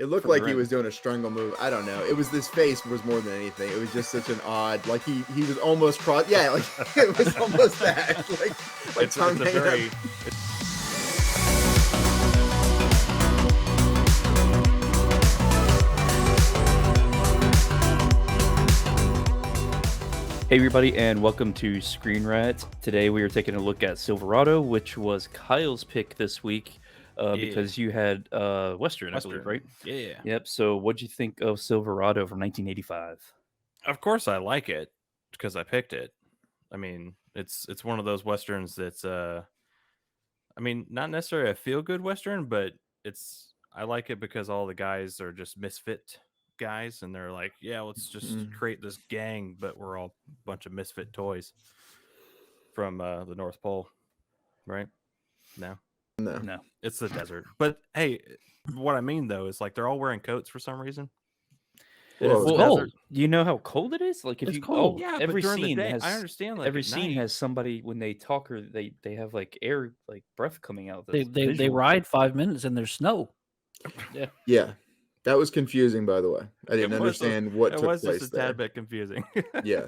It looked from the like he rim. was doing a strangle move. I don't know. It was this face was more than anything. It was just such an odd, like he was almost cross. Yeah, like it was almost that, like It's tongue a hanging out. very Hey everybody, and welcome to Screen Riot. Today we are taking a look at Silverado, which was Kyle's pick this week, because you had Western, I believe, right? Yeah. Yep. So, what'd you think of Silverado from 1985? Of course, I like it because I picked it. I mean, it's one of those westerns that's I mean, not necessarily a feel good western, but I like it because all the guys are just misfit guys, and they're like, yeah, let's just create this gang, but we're all a bunch of misfit toys from the North Pole, right? No, No. it's the desert. But hey, what I mean though is like they're all wearing coats for some reason. Whoa, It's the Well, desert. do you know how cold it is? Like, if It's you cold. Yeah, but every during the scene day, has I understand. Like every at scene night, has somebody when they talk or they have like air, like breath coming out. They That's they visual. ride 5 minutes and there's snow. Yeah. Yeah, that was confusing. By the way, I didn't it understand what it took was just place a tad there. bit confusing. Yeah,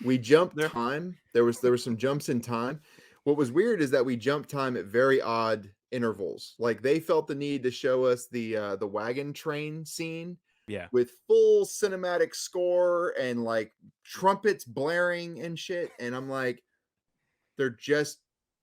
we jumped There- time. There were some jumps in time. What was weird is that we jumped time at very odd intervals. Like they felt the need to show us the wagon train scene yeah. with full cinematic score and like trumpets blaring and shit. And I'm like, they're just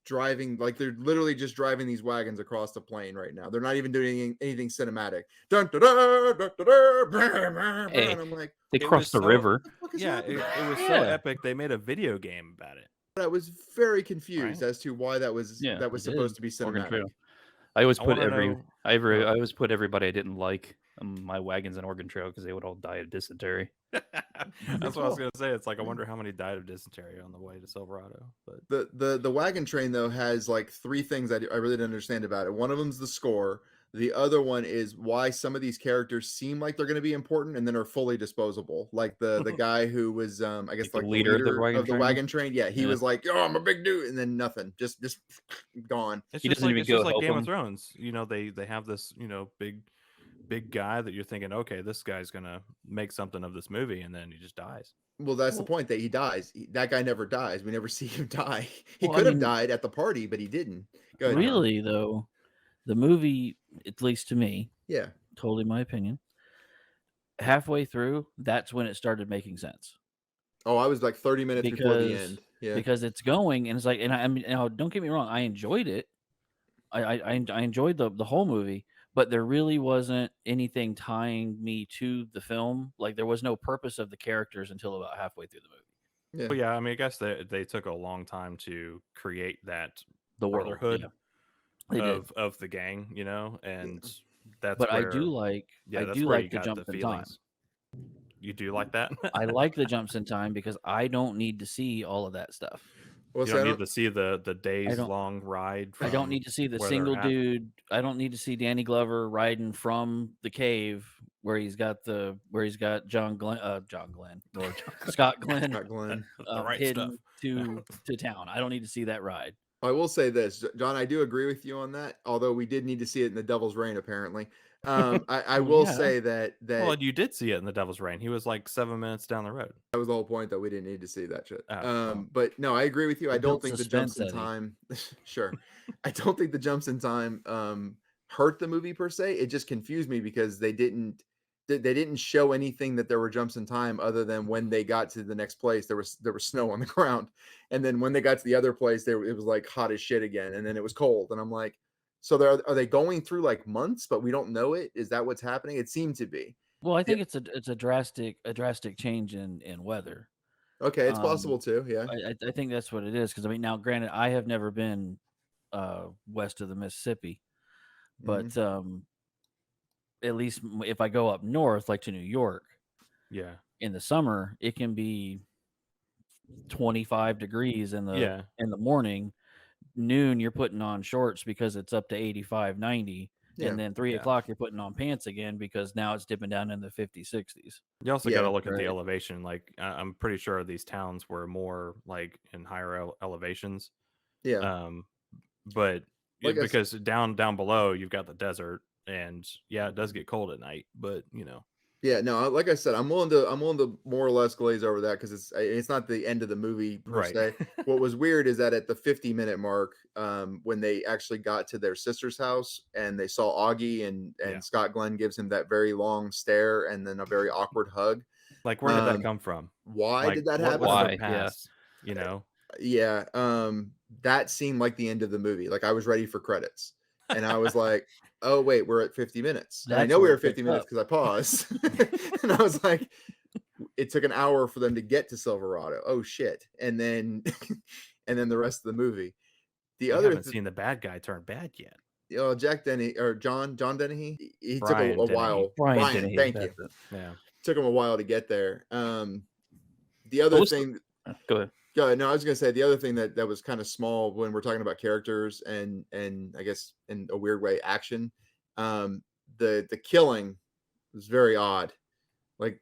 driving, like they're literally just driving these wagons across the plain right now. They're not even doing anything cinematic. Dun, da, da, da, da, da, brr, brr, Hey, and I'm like, they It crossed was the river. what the fuck is Yeah, happening? it was so Yeah. epic. They made a video game about it. I was very confused Right. as to why that was Yeah, they supposed did. to be Oregon cinematic. Trail. I always I put want to know. I always put everybody I didn't like my wagons in Oregon Trail because they would all die of dysentery. That's what I was gonna say. It's like I wonder how many died of dysentery on the way to Silverado. But The wagon train though has like three things I really didn't understand about it. One of them's the score. The other one is why some of these characters seem like they're going to be important and then are fully disposable. Like the guy who was I guess Like the like the leader leader of the wagon train? Yeah, he Yeah. was like, "Oh, I'm a big dude," and then nothing, just gone. He doesn't even it's go just like help Game him. of Thrones. You know, they have this big guy that you're thinking, okay, this guy's gonna make something of this movie, and then he just dies. Well, that's the Well- point that he dies. That guy never dies. We never see him die. He Well, I could have mean, died at the party, but he didn't. Go ahead, John. Really though, the movie, at least to me, Yeah. totally my opinion, halfway through, that's when it started making sense. Oh, I was like 30 minutes before the Because end. Yeah. because it's going and it's like, and I mean, now, don't get me wrong, I enjoyed it. I enjoyed the whole movie, but there really wasn't anything tying me to the film. Like there was no purpose of the characters until about halfway through the movie. Yeah. But yeah, I mean, I guess they took a long time to create that The world, brotherhood yeah. They did. of the gang, you know, and that's But where I do like that's the where you got jumps the in time. feelings. You do like that? I like the jumps in time because I don't need to see all of that stuff. Well, You see, don't need to see the days don't- long ride. I don't from need to see the where single they're at. dude. I don't need to see Danny Glover riding from the cave where he's got John Glenn or Scott Glenn Scott Glenn. The right hidden stuff. to town. I don't need to see that ride. I will say this, John. I do agree with you on that. Although we did need to see it in the Devil's Reign, apparently. I Well, will yeah. say that Well, you did see it in the Devil's Reign. He was like 7 minutes down the road. that was the whole point that we didn't need to see that shit. Oh. But no, I agree with you. I It don't built think the jumps in suspense, Eddie. time. Sure, I don't think the jumps in time hurt the movie per se. It just confused me because they didn't show anything that there were jumps in time other than when they got to the next place there was snow on the ground, and then when they got to the other place it was like hot as shit again, and then it was cold, and I'm like, so are they going through like months but we don't know it? Is that what's happening? It seemed to be. Well, I think it's a drastic change in weather. Okay, it's possible too. Yeah. I think that's what it is because I mean, now granted, I have never been west of the Mississippi, but at least if I go up north, like to New York, Yeah. in the summer, it can be 25 degrees in the morning. Noon, you're putting on shorts because it's up to 85, 90. Yeah. And then 3 o'clock, you're putting on pants again because now it's dipping down in the 50s, 60s. You also Yeah, got to look at the right. elevation. Like I'm pretty sure these towns were more like in higher elevations. Yeah. But Like I s- because down below you've got the desert, And yeah, it does get cold at night, but Yeah, no, like I said, I'm willing to more or less glaze over that because it's not the end of the movie per right. se. What was weird is that at the 50-minute mark, when they actually got to their sister's house and they saw Augie and Yeah. Scott Glenn gives him that very long stare and then a very awkward hug. Like, where did that come from? Why Like, did that what happen? was Why? her Yeah. past? Yeah, that seemed like the end of the movie. Like I was ready for credits, and I was like, "Oh wait, we're at 50 minutes." And I That's know we where were it at 50 picks minutes up. because I paused, and I was like, "It took an hour for them to get to Silverado." Oh shit! And then, and then the rest of the movie. The We other, haven't seen the bad guy turn bad yet. Jack Denny or John Dennehy, he took Brian a Dennehy. while. Brian Brian, Dennehy, thank you. that's it. Yeah. Took him a while to get there. The What other was the- thing. Go ahead. Yeah, no, I was gonna say the other thing that was kind of small when we're talking about characters and I guess in a weird way action, the killing was very odd. Like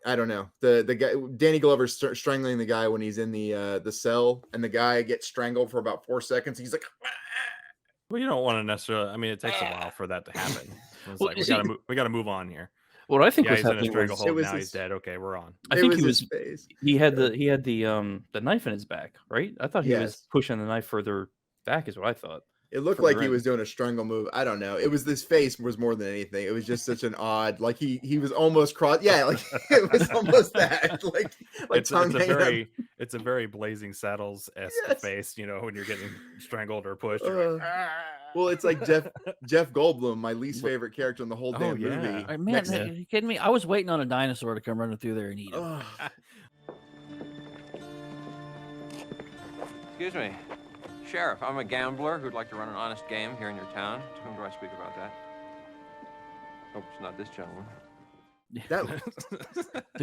I don't know, the guy Danny Glover strangling the guy when he's in the cell and the guy gets strangled for about 4 seconds. He's like, Well, you don't want to necessarily. I mean, it takes a while for that to happen. It's Well, like see, we gotta move on here. what I think Yeah, was he's in a happening was stranglehold. was Now he's his- dead. Okay, we're on. I it think was he his was face. he had the knife in his back, right? I thought he was Yes. pushing the knife further back, is what I thought. It looked further like he in. was doing a strangle move. I don't know. It was this face was more than anything. It was just such an odd, like he was almost cross. Yeah, like it was almost that. Like It's tongue a hanging out. very Blazing Saddles esque Yes. face. When you're getting strangled or pushed. You're like, Well, it's like Jeff Goldblum, my least favorite character in the whole Oh, damn yeah. movie. Man, Next- are you kidding me? I was waiting on a dinosaur to come running through there and eat him. Ugh. Excuse me. Sheriff, I'm a gambler who'd like to run an honest game here in your town. To whom do I speak about that? Hope it's not this gentleman. That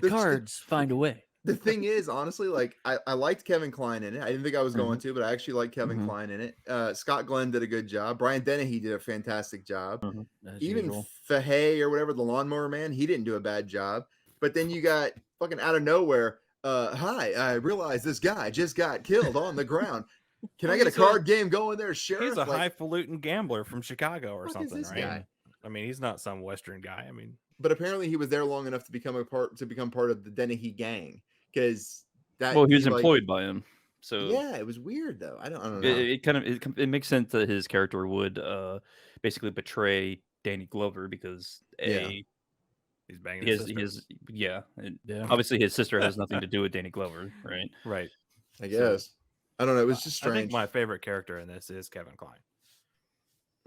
The cards find a way. the thing is, honestly, like I liked Kevin Kline in it. I didn't think I was going to, but I actually liked Kevin Kline in it. Scott Glenn did a good job. Brian Dennehy did a fantastic job. As Even usual. Fahey or whatever, the lawnmower man, he didn't do a bad job. But then you got fucking out of nowhere. Hi, I realize this guy just got killed on the ground. Can I get a He's a- card game going there, Sheriff? He's a Like, highfalutin gambler from Chicago or fuck is something, this right? guy? I mean, he's not some Western guy. I mean, But apparently he was there long enough to become part of the Dennehy gang because that. Well, he was like- employed by him, so Yeah, it was weird though. I don't know. it kind of it makes sense that his character would basically betray Danny Glover because Yeah. he's banging he his has, sister. he has yeah, and Yeah. obviously his sister has nothing to do with Danny Glover, right? Right. I guess. I don't know. It was just I think strange. my favorite character in this is Kevin Kline.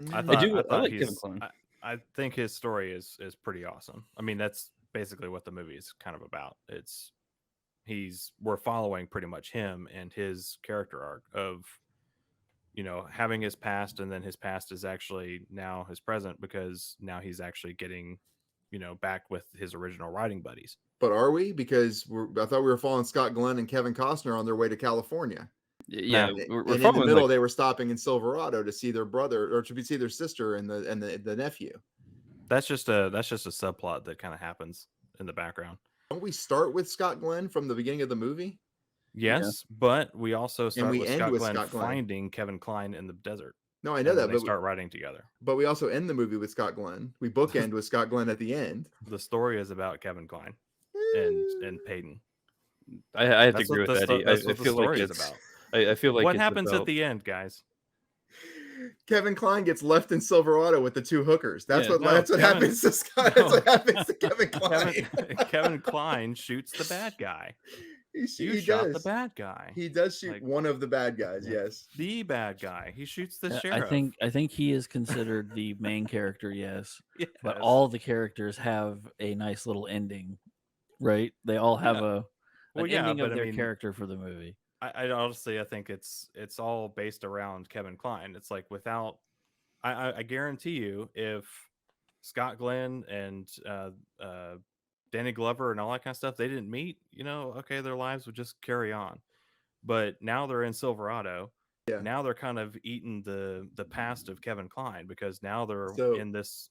Mm. I like Kevin he's- Kline. I think his story is pretty awesome. I mean, that's basically what the movie is kind of about. We're following pretty much him and his character arc of having his past, and then his past is actually now his present because now he's actually getting back with his original writing buddies. But are we? Because I thought we were following Scott Glenn and Kevin Costner on their way to California. Yeah, And we're in the following middle, like, they were stopping in Silverado to see their brother or to see their sister and the nephew. That's just a subplot that kind of happens in the background. Don't we start with Scott Glenn from the beginning of the movie? Yes, but we also start we with end Scott with Glenn Scott Glenn. finding Kevin Kline in the desert. No, I know and that, they but start writing together. but we also end the movie with Scott Glenn. We bookend with Scott Glenn at the end. The story is about Kevin Kline and Peyton. I have to That's agree what with the that. sto- that's I what the feel like story is it's about. I feel like What it's happens at about- the end, guys? Kevin Kline gets left in Silverado with the two hookers. That's Yeah, what no, that's what Kevin- happens to Scott. no. That's what happens to Kevin Kline. Kevin Kline shoots the bad guy. he You shot does. the bad guy. He does shoot Like- one of the bad guys. Yes. The bad guy. He shoots the I sheriff. think he is considered the main character, yes. But Yes. all the characters have a nice little ending, right? They all have an ending of but I their mean, character for the movie. I honestly, I think it's all based around Kevin Kline. It's like without, I guarantee you, if Scott Glenn and Danny Glover and all that kind of stuff, they didn't meet, okay, their lives would just carry on. But now they're in Silverado. Yeah. Now they're kind of eating the past of Kevin Kline because now they're So- in this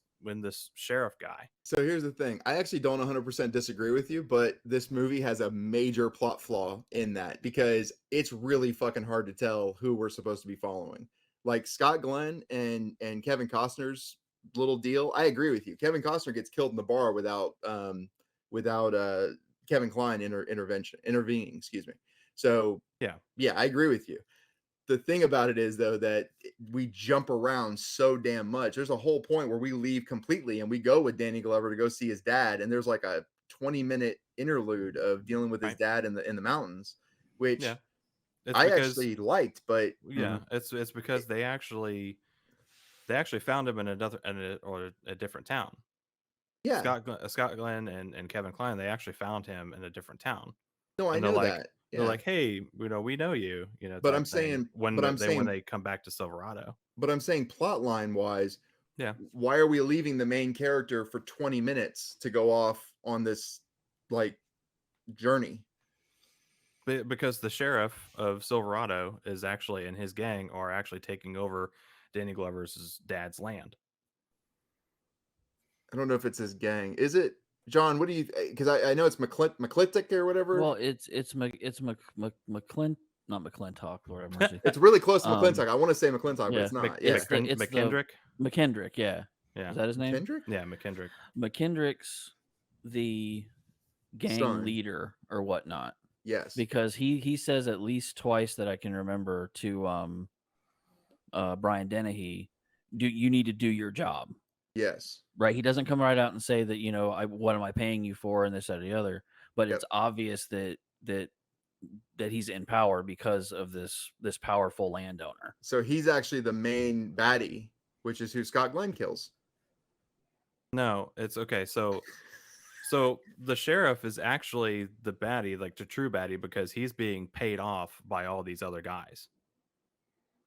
sheriff guy. So here's the thing. I actually don't 100% disagree with you, but this movie has a major plot flaw in that because it's really fucking hard to tell who we're supposed to be following. Like Scott Glenn and Kevin Costner's little deal. I agree with you. Kevin Costner gets killed in the bar without Kevin Kline intervening. Excuse me. So yeah, I agree with you. The thing about it is though that we jump around so damn much. There's a whole point where we leave completely and we go with Danny Glover to go see his dad, and there's like a 20-minute interlude of dealing with his dad in the mountains, which I actually liked. But it's because they actually found him in a different town. Yeah, Scott Glenn and Kevin Kline, they actually found him in a different town. No, I know that. They're like, hey, we know you. But I'm saying when they come back to Silverado. But I'm saying plot line wise, why are we leaving the main character for 20 minutes to go off on this like journey? Because the sheriff of Silverado is actually, and his gang are actually taking over Danny Glover's dad's land. I don't know if it's his gang. Is it, John? What do you? Because I know it's McClintock or whatever. Well, it's McClint, not McClintock. Lord have mercy. It's really close to McClintock. I want to say McClintock, but it's not. It's McKendrick. McKendrick, yeah. Is that his name? McKendrick? Yeah, McKendrick. McKendrick's the gang leader or whatnot. Yes, because he says at least twice that I can remember to Brian Dennehy, you need to do your job. Yes. Right. He doesn't come right out and say that, what am I paying you for and this, that, or the other. But it's obvious that he's in power because of this powerful landowner. So he's actually the main baddie, which is who Scott Glenn kills. No, it's okay. So the sheriff is actually the baddie, like the true baddie, because he's being paid off by all these other guys.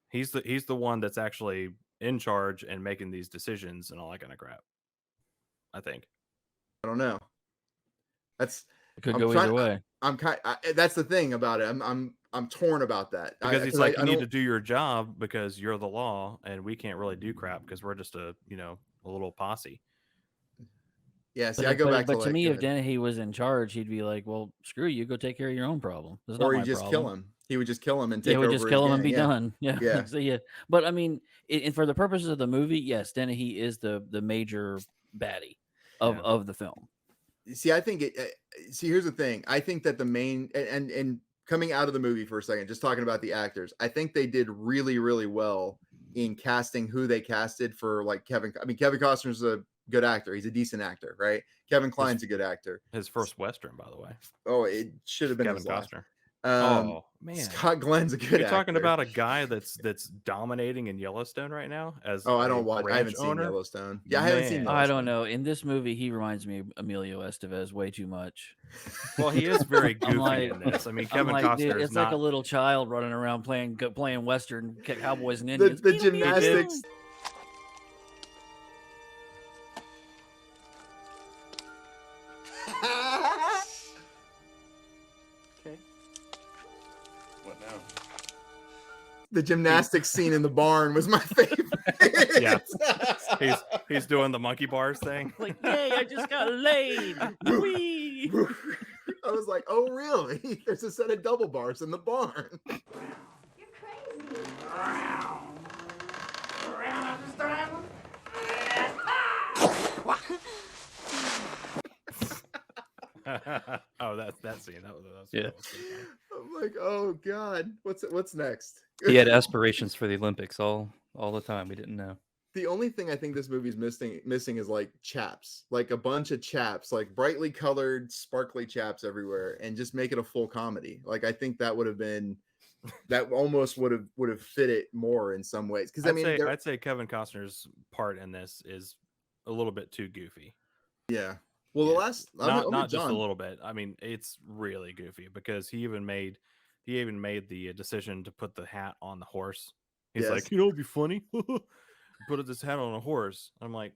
He's the one that's actually in charge and making these decisions and all that kind of crap. I think. I don't know. It could go either way. That's the thing about it. I'm torn about that. Because he's like, you need to do your job because you're the law, and we can't really do crap because we're just a little posse. Yeah, see, I go back to me, if Dennehy was in charge, he'd be like, "Well, screw you, go take care of your own problem." Or he'd just kill him. He would just kill him and take over. He would just kill him and be done. Yeah, yeah. So, but I mean, for the purposes of the movie, yes, Dennehy is the major baddie of the film. See, I think here's the thing. I think that the main and coming out of the movie for a second, just talking about the actors, I think they did really, really well in casting who they casted for like Kevin. I mean, Kevin Costner's a good actor. He's a decent actor, right? Kevin Kline's a good actor. His first Western, by the way. Oh, it should have been Kevin Costner. Oh man, Scott Glenn's a good actor. You're talking about a guy that's dominating in Yellowstone right now. I don't watch. I haven't seen Yellowstone. Yeah, I haven't seen Yellowstone. I don't know. In this movie, he reminds me of Emilio Estevez way too much. Well, he is very goofy in this. I mean, Kevin Costner. It's like a little child running around playing Western cowboys and Indians. The gymnastics. The gymnastics scene in the barn was my favorite. Yeah, he's doing the monkey bars thing. Like, yay! I just got laid. Whee! I was like, oh really? There's a set of double bars in the barn. You're crazy. Around this time. Oh, that's that scene. That was yeah. I'm like, oh god, what's next? He had aspirations for the Olympics all the time. We didn't know. The only thing I think this movie's missing is like chaps, like a bunch of chaps, like brightly colored, sparkly chaps everywhere, and just make it a full comedy. Like I think that would have been, that almost would have fit it more in some ways. Because I'd say Kevin Costner's part in this is a little bit too goofy. Yeah. Well, the last not just a little bit. I mean, it's really goofy because he even made the decision to put the hat on the horse. He's like, it'd be funny. Put this hat on a horse. I'm like,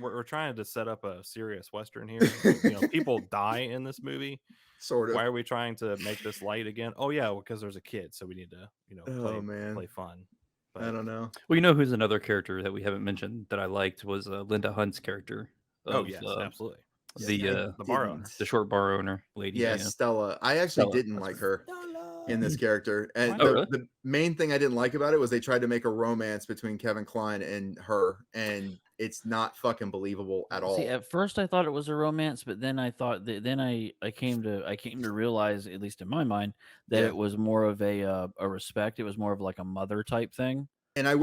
we're trying to set up a serious Western here. People die in this movie. Sort of. Why are we trying to make this light again? Oh yeah, because there's a kid, so we need to play fun. But, I don't know. Well, who's another character that we haven't mentioned that I liked was Linda Hunt's character. Yes, absolutely. The bar owner, the short bar owner lady. Yeah, Stella. I actually didn't like her. in this character. And Oh, really? the main thing I didn't like about it was they tried to make a romance between Kevin Kline and her, and it's not fucking believable at all. See, at first I thought it was a romance, but then I thought that then I came to realize, at least in my mind, that Yeah. it was more of a respect. It was more of like a mother type thing. And I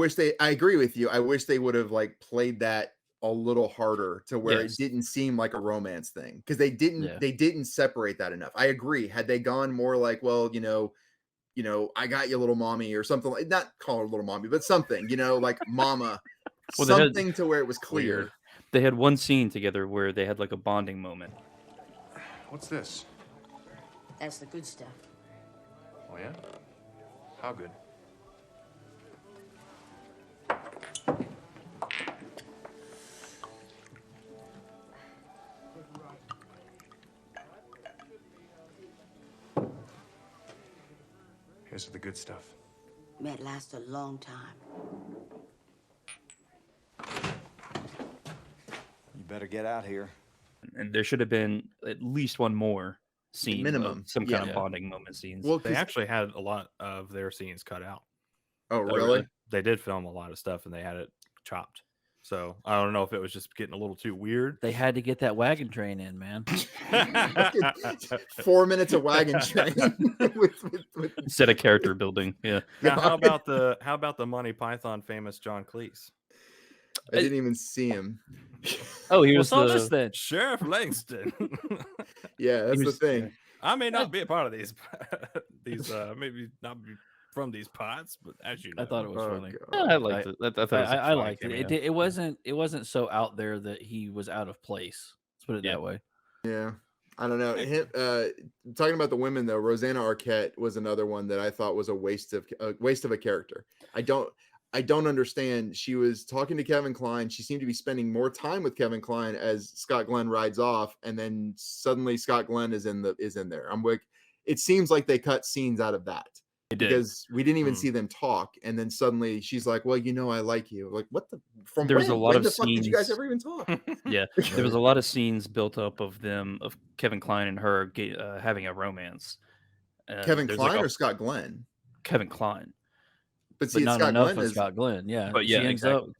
agree with you. I wish they would have like played that a little harder to where Yes. it didn't seem like a romance thing, because they Yeah. didn't separate that enough. I agree. Had they gone more like, well, I got you, little mommy, or something, like, not call her little mommy, but something, like mama, Well, they had- something to where it was clear. Weird. They had one scene together where they had like a bonding moment. What's this? That's the good stuff. Oh, yeah? How good? Here's the good stuff. May it last a long time. You better get out here. And there should have been at least one more scene, Minimum. of some kind Yeah. of bonding moment scenes. Well, They 'cause- actually had a lot of their scenes cut out. oh, really? really? They did film a lot of stuff and they had it chopped. So I don't know if it was just getting a little too weird. They had to get that wagon train in, man. 4 minutes of wagon train with Instead of character building, yeah. Now, how about the Monty Python famous John Cleese? I didn't even see him. Oh, he What's was all the this then? Sheriff Langston. Yeah, that's the was- thing. I may not be a part of these maybe not be from these pots, but as you know. I thought it was Oh, funny. God. I liked it. I thought it was a I funny liked it. cameo. It wasn't so out there that he was out of place. Let's put it Yeah. that way. Yeah, I don't know. Talking about the women though, Rosanna Arquette was another one that I thought was a waste of a character. I don't understand. She was talking to Kevin Kline. She seemed to be spending more time with Kevin Kline as Scott Glenn rides off, and then suddenly Scott Glenn is in there. I'm like, it seems like they cut scenes out of that. It did. Because we didn't even Hmm. see them talk, and then suddenly she's like, "Well, I like you." Like, what the? From There was when? a lot When of the fuck did you guys scenes- ever even talk? Yeah, there was a lot of scenes built up of Kevin Kline and her having a romance. Kevin There's Kline like or Scott Glenn? Kevin Kline. But see, But not Scott enough Glenn of is Scott Glenn. Yeah. But she yeah, ends exactly. up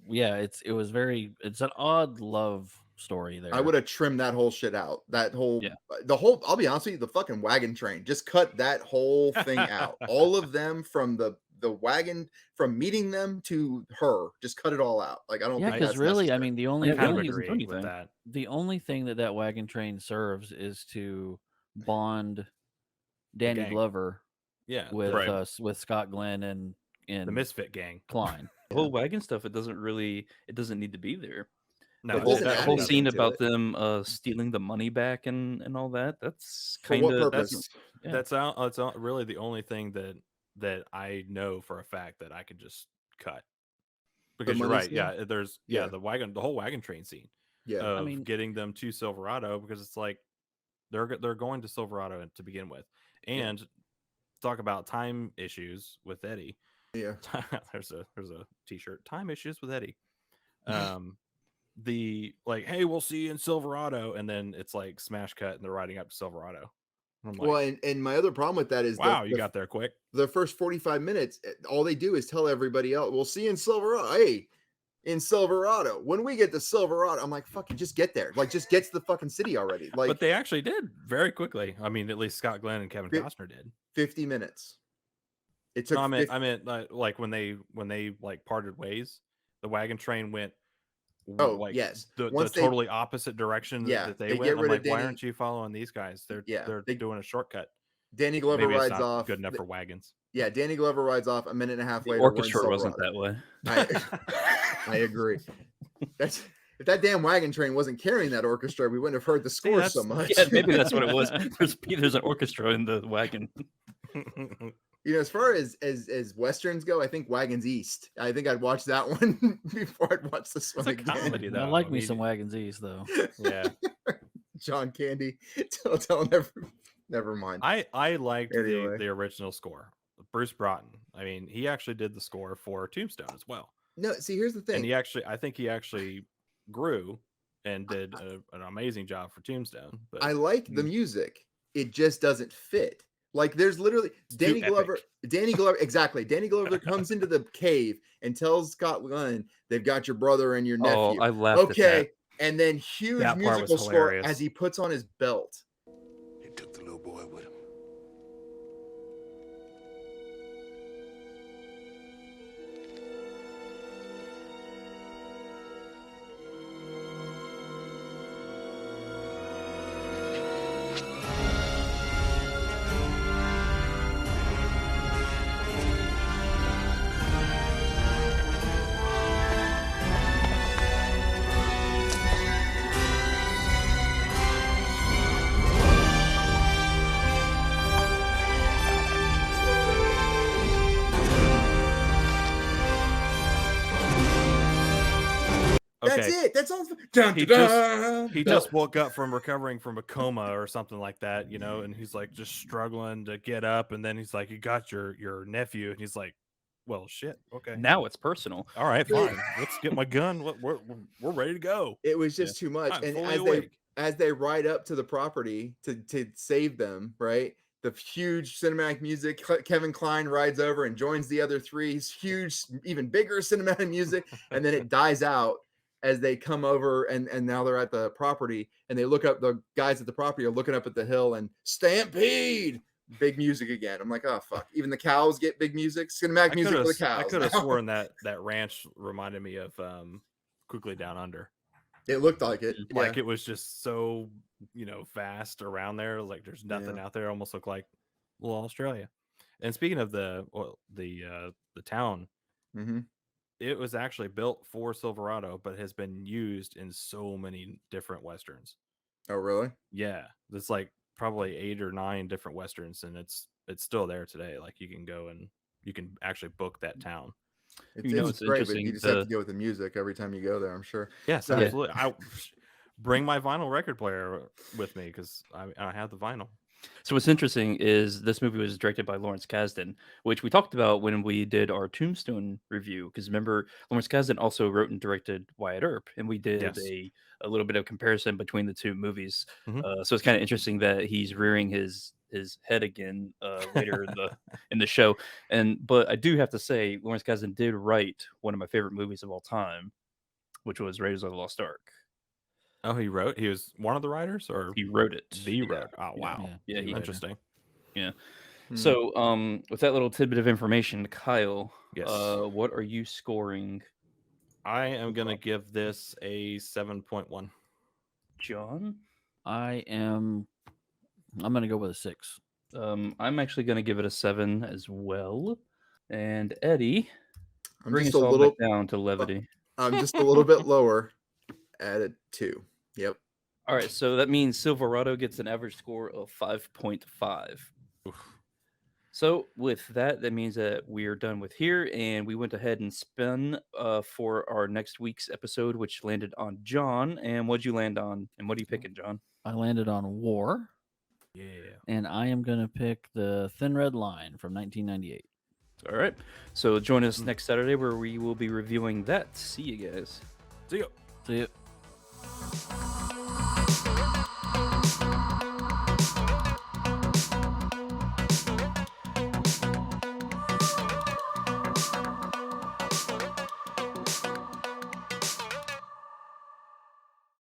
it's an odd love story there. I would have trimmed that whole shit out. That whole, Yeah. I'll be honest with you, the fucking wagon train. Just cut that whole thing out. All of them from the wagon, from meeting them to her. Just cut it all out. Like, I don't Yeah, think because that's really, I necessary. mean, the I only kind kind of of doesn't do agree with anything. that. the only thing that wagon train serves is to bond Danny gang. Glover Yeah. with Right. with Scott Glenn and The Misfit gang. Klein. The whole wagon stuff, it doesn't need to be there. No, It The whole, doesn't that add whole anything scene to about it. them stealing the money back and all that, that's For kind what of purpose? Yeah. That's really the only thing that I know for a fact that I could just cut. Because you're money right. scene? Yeah, there's Yeah. the whole wagon train scene Yeah. of mean- getting them to Silverado, because it's like they're going to Silverado to begin with. And talk about time issues with Eddie. Yeah. there's a t-shirt, time issues with Eddie. The like, hey, we'll see you in Silverado, and then it's like smash cut and they're riding up to Silverado. I'm like, Well, and my other problem with that is wow, you got there quick. the first 45 minutes, all they do is tell everybody else, we'll see you in Silverado. Hey, in Silverado. When we get to Silverado, I'm like, fucking just get there. Like, just get to the fucking city already. Like, But they actually did very quickly. I mean, at least Scott Glenn and Kevin Fi- Costner did. 50 minutes. It took No, I 50 meant like when they like parted ways, the wagon train went. Oh, like, yes. the Once they- totally opposite direction Yeah, that they they went. get I'm rid of like, why Danny- aren't you following these guys? They're Yeah, they're doing a shortcut. Danny Glover Maybe it's rides not off. good enough for wagons. Yeah, Danny Glover rides off a minute and a half The later. we're in orchestra wasn't Silverado. that way. I agree. That's if that damn wagon train wasn't carrying that orchestra, we wouldn't have heard the score so much. Yeah, maybe that's what it was. There's an orchestra in the wagon. As far as westerns go, I think Wagons East. I think I'd watch that one before I'd watch this one a again. comedy, I though. like I me mean, some Wagons East though. Yeah, John Candy. Never mind. I liked Anyway. the original score. Bruce Broughton. I mean, he actually did the score for Tombstone as well. No, see, here's the thing. And I think he actually grew and did an amazing job for Tombstone. But I like the music. It just doesn't fit. Like there's literally too epic. Danny Glover, exactly. Danny Glover comes into the cave and tells Scott Glenn, they've got your brother and your Oh, nephew. I laughed at that. Okay. And then huge That part was musical score hilarious. as he puts on his belt. He took the little boy with him. That's Okay. it. That's all. Dun, He dun, just dun. he just woke up from recovering from a coma or something like that, you know, and he's like just struggling to get up, and then he's like, "You got your nephew," and he's like, "Well, shit, okay, Now it's personal. all right, fine, let's get my gun. We're ready to go." It was just too much. I'm And fully awake. as they ride up to the property to save them, right? The huge cinematic music. Kevin Kline rides over and joins the other three. Huge, even bigger cinematic music, and then it dies out as they come over and now they're at the property and they look up. The guys at the property are looking up at the hill and stampede. Big music again. I'm like, oh fuck! Even the cows get big music. Cinematic music for the cows. I could have now. sworn that ranch reminded me of Quickly Down Under. It looked like it. Like Yeah. it was just so, you know, vast around there. Like there's nothing out there. Almost looked like little Australia. And speaking of the town, Mhm. it was actually built for Silverado, but has been used in so many different westerns. Oh really? Yeah, it's like probably 8 or 9 different westerns, and it's still there today. Like you can go and you can actually book that town. It's, You know, it's it's great, but you interesting, just have the- to go with the music every time you go there. I'm sure. Yes, Yeah. absolutely. I bring my vinyl record player with me because I have the vinyl. So what's interesting is this movie was directed by Lawrence Kasdan, which we talked about when we did our Tombstone review. Because remember, Lawrence Kasdan also wrote and directed Wyatt Earp, and we did Yes. a little bit of comparison between the two movies. Mhm. So it's kind of interesting that he's rearing his head again later in the show. But I do have to say, Lawrence Kasdan did write one of my favorite movies of all time, which was Raiders of the Lost Ark. Oh, he was one of the writers, or He wrote it. the Yeah. wrote. Oh wow, Yeah, he- interesting. Hmm. So, with that little tidbit of information, Kyle, Yes. what are you scoring, I am gonna give this a 7.1. John? I'm gonna go with a 6. I'm actually going to give it a 7 as well. And Eddie, I'm bring just us a all little. back down to levity. I'm just a little bit lower at a 2. Yep. All right, so that means Silverado gets an average score of 5.5. So with that, that means that we are done with here, and we went ahead and spun for our next week's episode, which landed on John. And what'd you land on? And what are you picking, John? I landed on War, Yeah. and I am gonna pick the Thin Red Line from 1998. All right. So join us next Saturday where we will be reviewing that. See you guys. See ya. See ya.